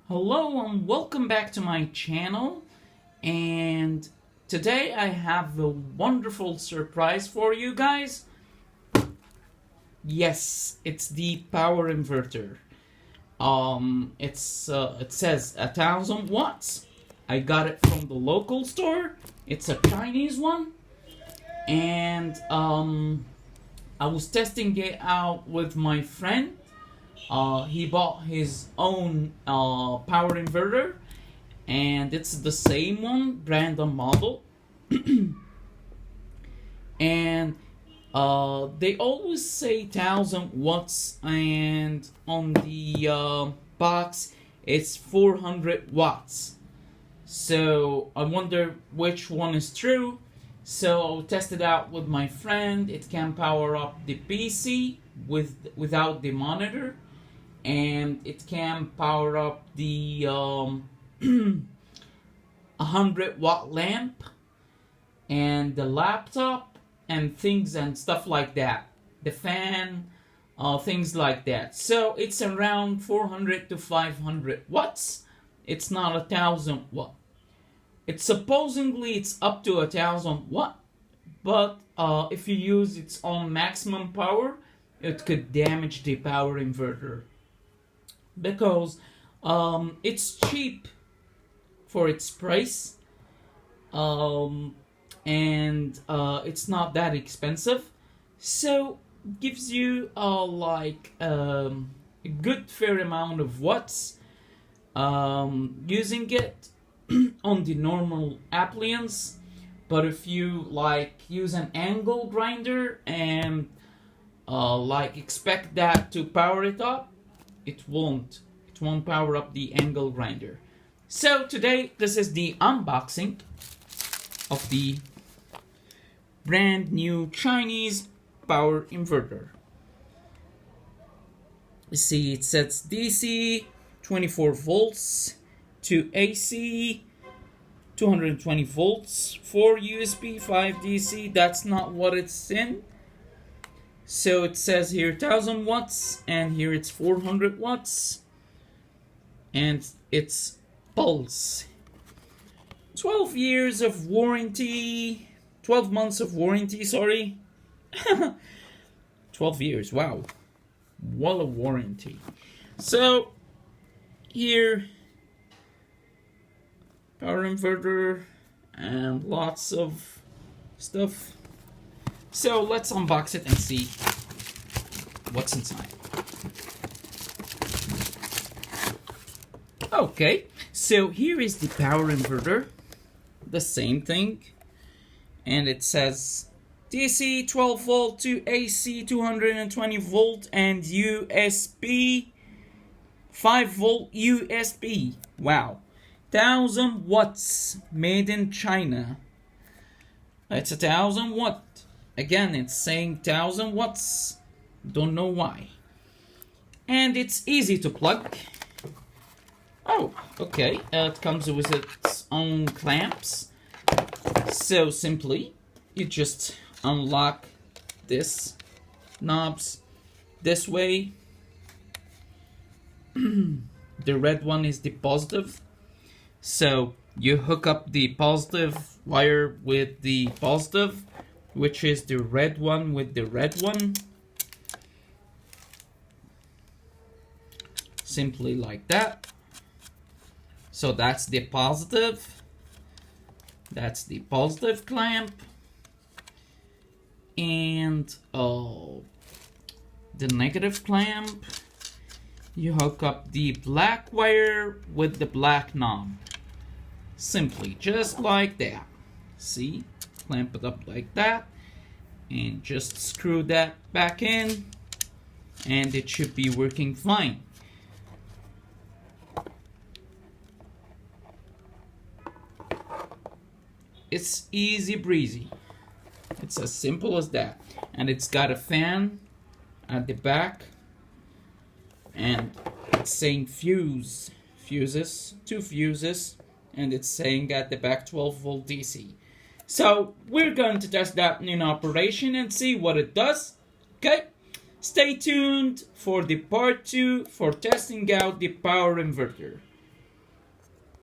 Hello and welcome back to my channel, and today I have a wonderful surprise for you guys. Yes, it's the power inverter. It says 1,000 watts. I got it from the local store. It's a Chinese one, and I was testing it out with my friend. He bought his own power inverter, and it's the same one, brand and model. And they always say 1,000 watts, and on the box it's 400 watts. So I wonder which one is true. So I tested out with my friend. It can power up the PC without the monitor, and it can power up the 100-watt lamp and the laptop and things and stuff like that, the fan, things like that. So it's around 400 to 500 watts. It's not 1,000 watt. It's supposedly it's up to 1,000 watt, but if you use its own maximum power, it could damage the power inverter, because it's cheap for its price, and it's not that expensive, so gives you a good fair amount of watts using it on the normal appliance. But if you use an angle grinder and expect that to power it up, it won't power up the angle grinder. So today this is the unboxing of the brand new Chinese power inverter. You see, it says DC 24 volts to AC 220 volts, 4 USB, 5 DC. That's not what it's in. So it says here 1,000 watts, and here it's 400 watts, and it's puls. 12 years of warranty, 12 months of warranty, sorry. 12 years, wow. What a warranty. So here, power inverter and lots of stuff. So let's unbox it and see what's inside. Okay, so here is the power inverter, the same thing, and it says DC 12 volt to AC 220 volt and USB 5 volt USB. Wow, 1,000 watts, made in China. It's 1,000 watt. Again, it's saying 1,000 watts. Don't know why. And it's easy to plug. Oh, okay. It comes with its own clamps. So simply, you just unlock this knobs this way. The red one is the positive. So you hook up the positive wire with the positive, which is the red one with the red one. Simply like that. So that's the positive. That's the positive clamp. And the negative clamp. You hook up the black wire with the black knob. Simply, just like that. See? Clamp it up like that, and just screw that back in, and it should be working fine. It's easy breezy. It's as simple as that. And it's got a fan at the back, and it's saying fuses, two fuses, and it's saying at the back 12 volt DC. So we're going to test that in operation and see what it does. Okay, stay tuned for the part 2 for testing out the power inverter.